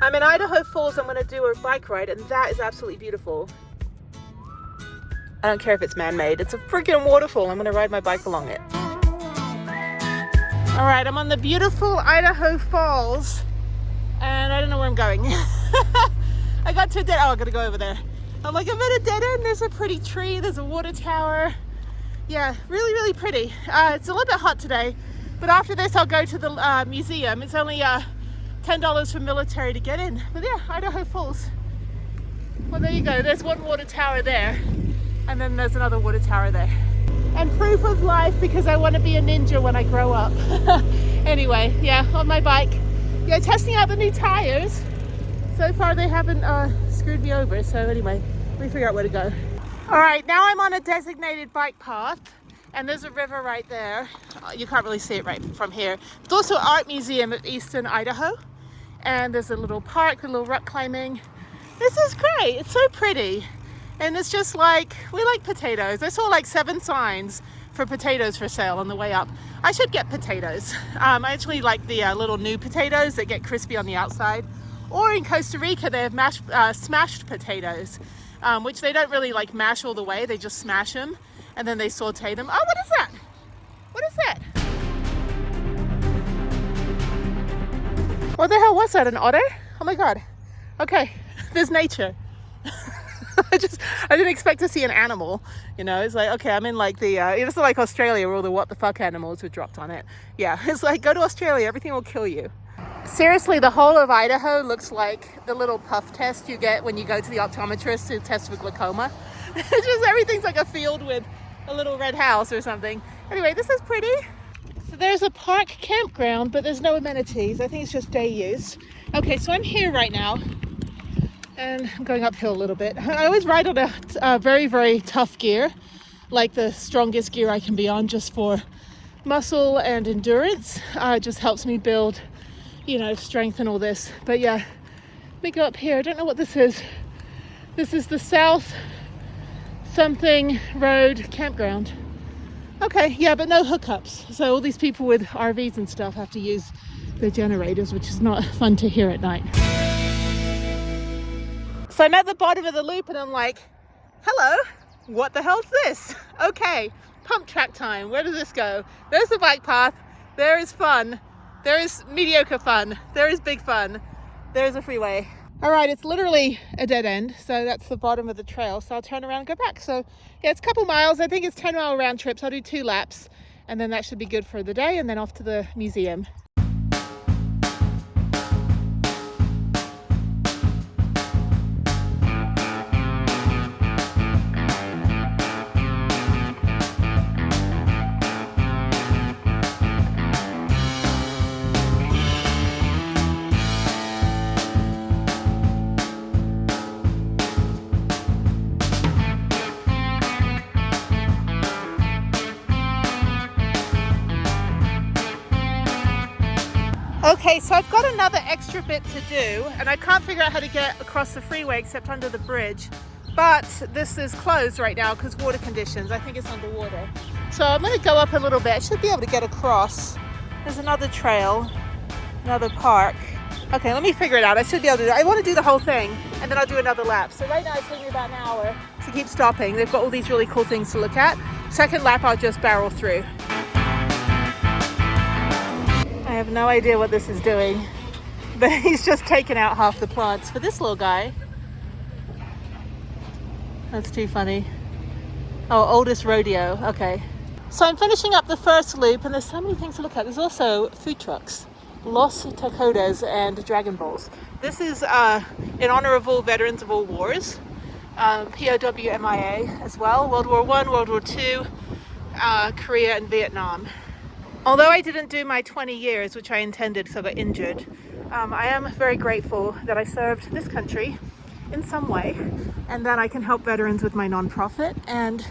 I'm in Idaho Falls. I'm going to do a bike ride, and that is absolutely beautiful. I don't care if it's man-made. It's a freaking waterfall. I'm going to ride my bike along it. All right, I'm on the beautiful Idaho Falls, and I don't know where I'm going. I got to a dead, oh, I gotta go over there. I'm like, I'm at a dead end. There's a pretty tree, there's a water tower. Yeah, really, really pretty. It's a little bit hot today, but after this I'll go to the museum. It's only $10 for military to get in. But yeah, Idaho Falls. Well, there you go. There's one water tower there, and then there's another water tower there. And proof of life, because I want to be a ninja when I grow up. Anyway, yeah, on my bike. Yeah, testing out the new tires. So far they haven't screwed me over. So anyway, let me figure out where to go. All right, now I'm on a designated bike path, and there's a river right there. You can't really see it right from here. There's also an art museum of Eastern Idaho, and there's a little park, a little rock climbing. This is great. It's so pretty. And it's just like, we like potatoes. I saw like 7 signs for potatoes for sale on the way up. I should get potatoes. I actually like the little new potatoes that get crispy on the outside. Or in Costa Rica, they have smashed potatoes, which they don't really like mash all the way. They just smash them and then they saute them. Oh, what is that? What is that? What the hell was that, an otter? Oh my God. Okay, there's nature. I didn't expect to see an animal, you know. It's like, okay, I'm in like the, it's like Australia where all the what the fuck animals were dropped on it. Yeah, it's like, go to Australia, everything will kill you. Seriously, the whole of Idaho looks like the little puff test you get when you go to the optometrist to test for glaucoma. It's just, everything's like a field with a little red house or something. Anyway, this is pretty. So there's a park campground, but there's no amenities. I think it's just day use. Okay, so I'm here right now. And I'm going uphill a little bit. I always ride on a very, very tough gear, like the strongest gear I can be on, just for muscle and endurance. It just helps me build, you know, strength and all this. But yeah, let me go up here. I don't know what this is. This is the South something road campground. Okay, yeah, but no hookups. So all these people with RVs and stuff have to use the generators, which is not fun to hear at night. So I'm at the bottom of the loop and I'm like, hello, what the hell's this? Okay, pump track time. Where does this go? There's the bike path. There is fun. There is mediocre fun. There is big fun. There's a freeway. All right, it's literally a dead end. So that's the bottom of the trail. So I'll turn around and go back. So yeah, it's a couple miles. I think it's 10-mile round trips. I'll do 2 laps and then that should be good for the day, and then off to the museum. Okay, so I've got another extra bit to do, and I can't figure out how to get across the freeway except under the bridge. But this is closed right now because water conditions. I think it's underwater. So I'm going to go up a little bit. I should be able to get across. There's another trail, another park. Okay, let me figure it out. I should be able to do it. I want to do the whole thing, and then I'll do another lap. So right now it's taking me about an hour to keep stopping. They've got all these really cool things to look at. Second lap, I'll just barrel through. I have no idea what this is doing, but he's just taken out half the plants for this little guy. That's too funny. Oh, oldest rodeo. Okay. So I'm finishing up the first loop, and there's so many things to look at. There's also food trucks, Los Tacotas and Dragon Balls. This is in honor of all veterans of all wars, POW/MIA as well, World War I, World War II, Korea and Vietnam. Although I didn't do my 20 years, which I intended because I got injured, I am very grateful that I served this country in some way, and that I can help veterans with my nonprofit and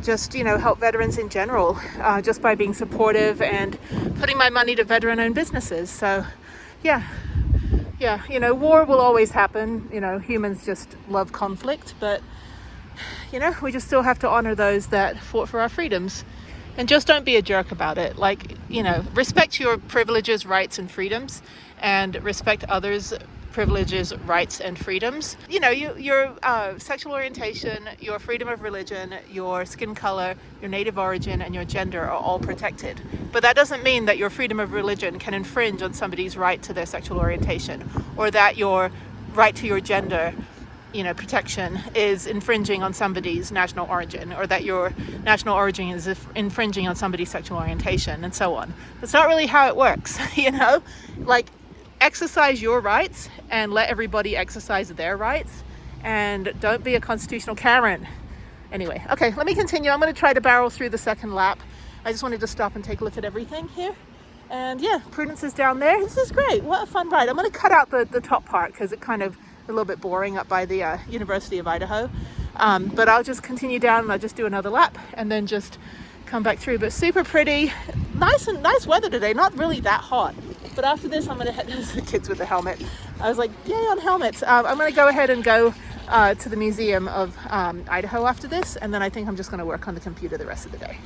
just, you know, help veterans in general, just by being supportive and putting my money to veteran-owned businesses. So yeah, you know, war will always happen. You know, humans just love conflict, but, you know, we just still have to honor those that fought for our freedoms. And just don't be a jerk about it. Like, you know, respect your privileges, rights, and freedoms, and respect others' privileges, rights, and freedoms. You know, your sexual orientation, your freedom of religion, your skin color, your native origin, and your gender are all protected. But that doesn't mean that your freedom of religion can infringe on somebody's right to their sexual orientation, or that your right to your gender, you know, protection is infringing on somebody's national origin, or that your national origin is infringing on somebody's sexual orientation, and so on. That's not really how it works, you know? Like, exercise your rights and let everybody exercise their rights, and don't be a constitutional Karen. Anyway, okay, let me continue. I'm going to try to barrel through the second lap. I just wanted to stop and take a look at everything here. And yeah, Prudence is down there. This is great. What a fun ride. I'm going to cut out the top part because it kind of a little bit boring up by the University of Idaho. But I'll just continue down and I'll just do another lap and then just come back through. But super pretty. Nice weather today. Not really that hot. But after this, I'm going to head to the kids with the helmet. I was like, yay on helmets. I'm going to go ahead and go to the Museum of Idaho after this. And then I think I'm just going to work on the computer the rest of the day.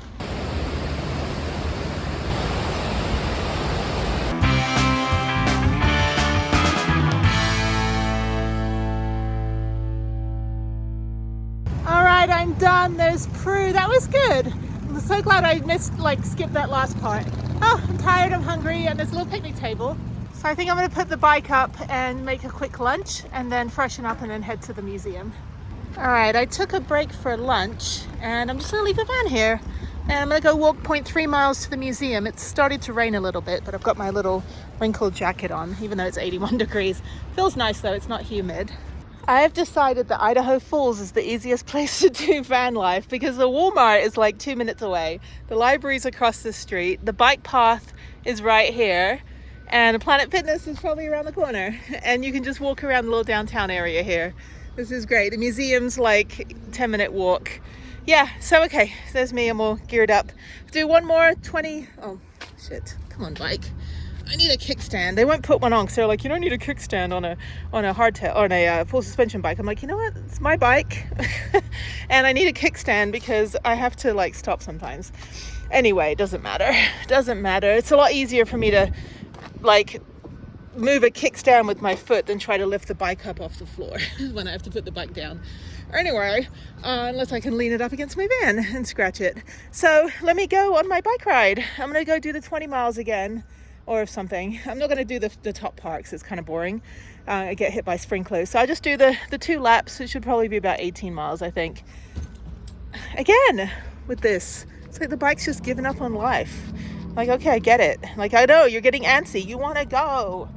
I'm done. There's Prue. That was good. I'm so glad I skipped that last part. Oh, I'm tired, I'm hungry, and there's a little picnic table. So I think I'm going to put the bike up and make a quick lunch and then freshen up and then head to the museum. All right, I took a break for lunch and I'm just going to leave the van here. And I'm going to go walk 0.3 miles to the museum. It's started to rain a little bit, but I've got my little wrinkled jacket on, even though it's 81 degrees. Feels nice though, it's not humid. I have decided that Idaho Falls is the easiest place to do van life because the Walmart is like 2 minutes away. The library's across the street. The bike path is right here. And the Planet Fitness is probably around the corner. And you can just walk around the little downtown area here. This is great. The museum's like 10-minute walk. Yeah, so okay, there's me. I'm all geared up. Do one more 20. Oh, shit. Come on, bike. I need a kickstand. They won't put one on because they're like, you don't need a kickstand on a full suspension bike. I'm like, you know what? It's my bike, and I need a kickstand because I have to like stop sometimes. Anyway, it doesn't matter. Doesn't matter. It's a lot easier for me to like move a kickstand with my foot than try to lift the bike up off the floor when I have to put the bike down. Anyway, unless I can lean it up against my van and scratch it. So let me go on my bike ride. I'm gonna go do the 20 miles again. Or something. I'm not going to do the top part because it's kind of boring. I get hit by sprinklers. So I'll just do the 2 laps. It should probably be about 18 miles, I think. Again, with this, it's like the bike's just giving up on life. Like, okay, I get it. Like, I know, you're getting antsy. You want to go.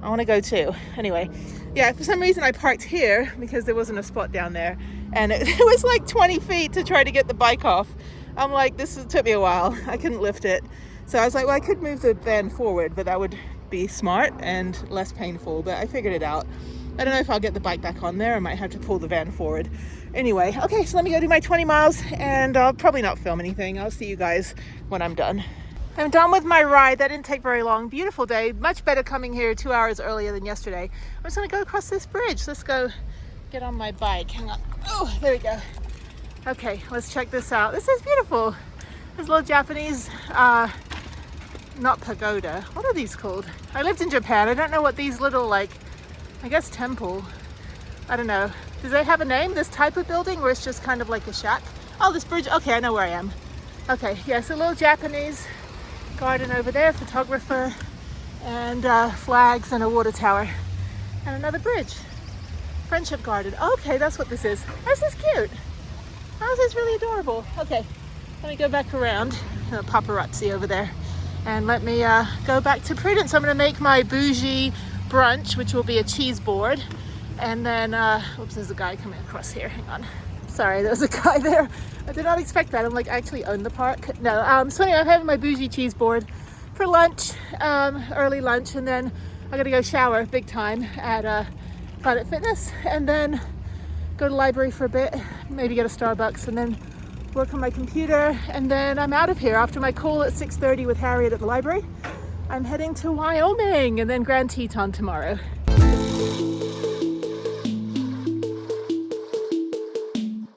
I want to go too. Anyway, yeah, for some reason I parked here because there wasn't a spot down there. And it was like 20 feet to try to get the bike off. I'm like, took me a while. I couldn't lift it. So I was like, well, I could move the van forward, but that would be smart and less painful, but I figured it out. I don't know if I'll get the bike back on there. I might have to pull the van forward. Anyway, okay, so let me go do my 20 miles and I'll probably not film anything. I'll see you guys when I'm done. I'm done with my ride. That didn't take very long. Beautiful day. Much better coming here 2 hours earlier than yesterday. I'm just gonna go across this bridge. Let's go get on my bike. Hang on. Oh, there we go. Okay, let's check this out. This is beautiful. There's a little Japanese, not pagoda. What are these called? I lived in Japan. I don't know what these little, like, I guess temple. I don't know. Do they have a name, this type of building, or it's just kind of like a shack? Oh, this bridge. Okay, I know where I am. Okay, yeah, so a little Japanese garden over there, photographer, and flags and a water tower. And another bridge. Friendship garden. Okay, that's what this is. This is cute. Oh, this is really adorable. Okay, let me go back around. Paparazzi over there. And let me go back to Prudence. I'm going to make my bougie brunch, which will be a cheese board. And then, oops, there's a guy coming across here. Hang on. Sorry, there's a guy there. I did not expect that. I'm like, I actually own the park. No, so anyway, I'm having my bougie cheese board for lunch, early lunch. And then I'm going to go shower big time at Planet Fitness. And then go to the library for a bit, maybe get a Starbucks, and then work on my computer, and then I'm out of here. After my call at 6:30 with Harriet at the library, I'm heading to Wyoming and then Grand Teton tomorrow.